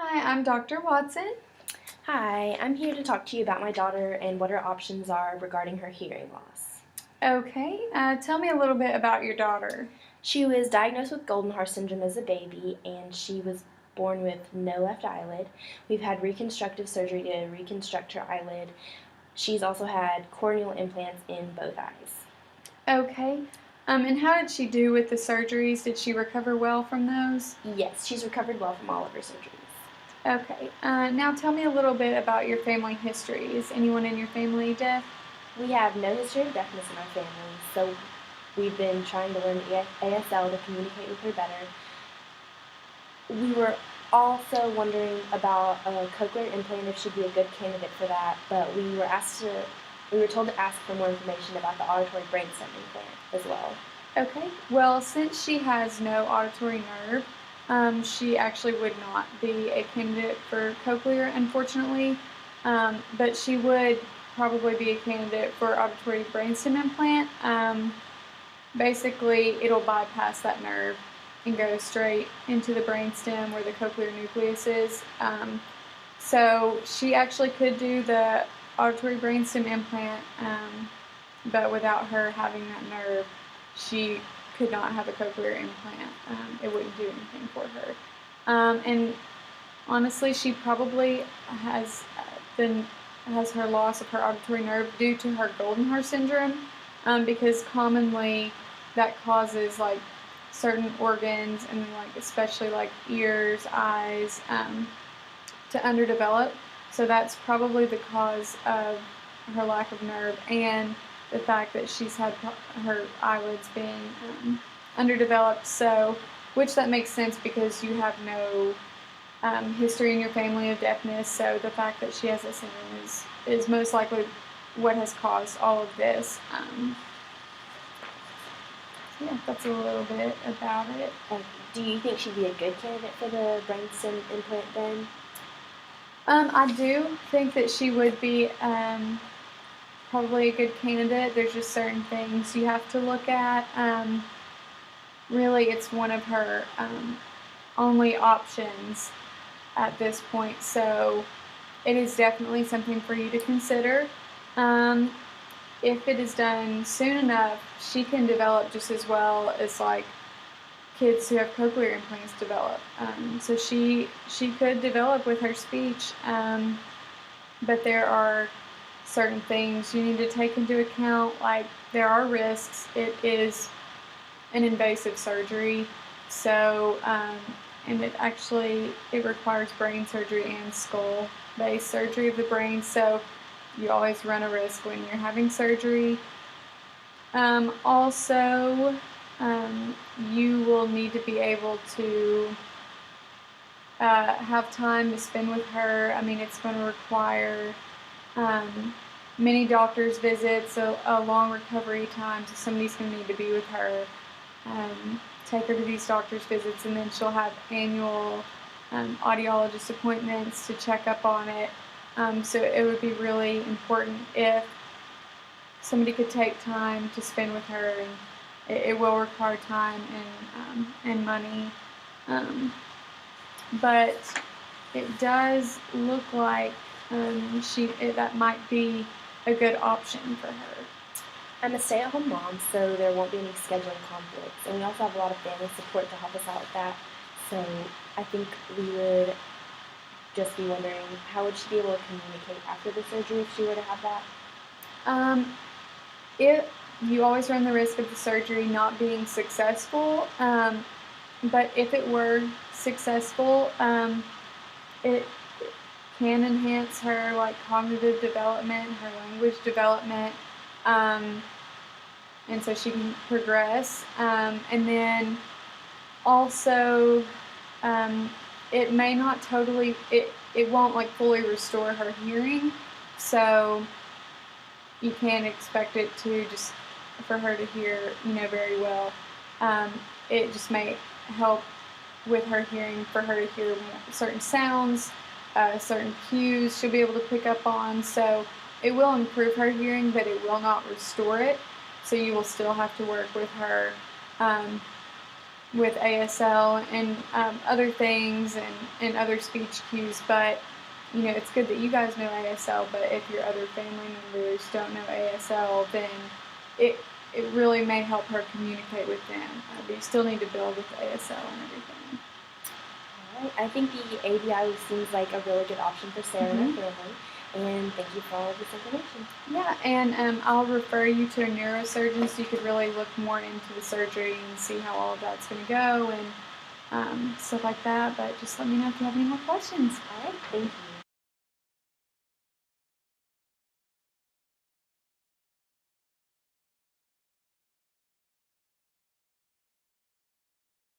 Hi, I'm Dr. Watson. Hi, I'm here to talk to you about my daughter and what her options are regarding her hearing loss. Okay, tell me a little bit about your daughter. She was diagnosed with Goldenhar syndrome as a baby, and she was born with no left eyelid. We've had reconstructive surgery to reconstruct her eyelid. She's also had corneal implants in both eyes. Okay, and how did she do with the surgeries? Did she recover well from those? Yes, she's recovered well from all of her surgeries. Okay, now tell me a little bit about your family history. Is anyone in your family deaf? We have no history of deafness in our family, so we've been trying to learn ASL to communicate with her better. We were also wondering about a cochlear implant, if she'd be a good candidate for that, but we were told to ask for more information about the auditory brainstem implant as well. Okay, well, since she has no auditory nerve, she actually would not be a candidate for cochlear, unfortunately, but she would probably be a candidate for auditory brainstem implant. Basically, it'll bypass that nerve and go straight into the brainstem where the cochlear nucleus is. So she actually could do the auditory brainstem implant, but without her having that nerve, she could not have a cochlear implant. It wouldn't do anything for her. And honestly, she probably has her loss of her auditory nerve due to her Goldenhar syndrome, because commonly that causes like certain organs and like especially like ears, eyes, to underdevelop. So that's probably the cause of her lack of nerve and the fact that she's had her eyelids being underdeveloped. So, which that makes sense because you have no history in your family of deafness. So the fact that she has a syndrome is most likely what has caused all of this. Yeah, that's a little bit about it. Do you think she'd be a good candidate for the brainstem implant then? I do think that she would be probably a good candidate. There's just certain things you have to look at. Really, it's one of her only options at this point, so it is definitely something for you to consider. If it is done soon enough, she can develop just as well as like kids who have cochlear implants develop. So she could develop with her speech, but there are certain things you need to take into account. Like there are risks. It is an invasive surgery, so and it requires brain surgery and skull-based surgery of the brain. So you always run a risk when you're having surgery. Also, you will need to be able to have time to spend with her. I mean, it's going to require many doctor's visits, a long recovery time, so somebody's going to need to be with her, take her to these doctor's visits, and then she'll have annual audiologist appointments to check up on it. So it would be really important if somebody could take time to spend with her, and it will require time and money. But it does look like that might be a good option for her. I'm a stay-at-home mom, so there won't be any scheduling conflicts, and we also have a lot of family support to help us out with that. So I think we would just be wondering, how would she be able to communicate after the surgery if she were to have that? If you always run the risk of the surgery not being successful, but if it were successful, it can enhance her like cognitive development, her language development, and so she can progress. And then also, it may not totally, it won't like fully restore her hearing, so you can't expect it to just for her to hear, very well. It just may help with her hearing, for her to hear certain sounds, certain cues she'll be able to pick up on. So it will improve her hearing, but it will not restore it. So you will still have to work with her with ASL and other things and other speech cues. But it's good that you guys know ASL. But if your other family members don't know ASL, then it it really may help her communicate with them. But you still need to build with ASL and everything. All right. I think the ABI seems like a really good option for Sarah and her family. And thank you for all of this information. Yeah, and I'll refer you to a neurosurgeon so you could really look more into the surgery and see how all of that's going to go and stuff like that. But just let me know if you have any more questions. All right. Thank you.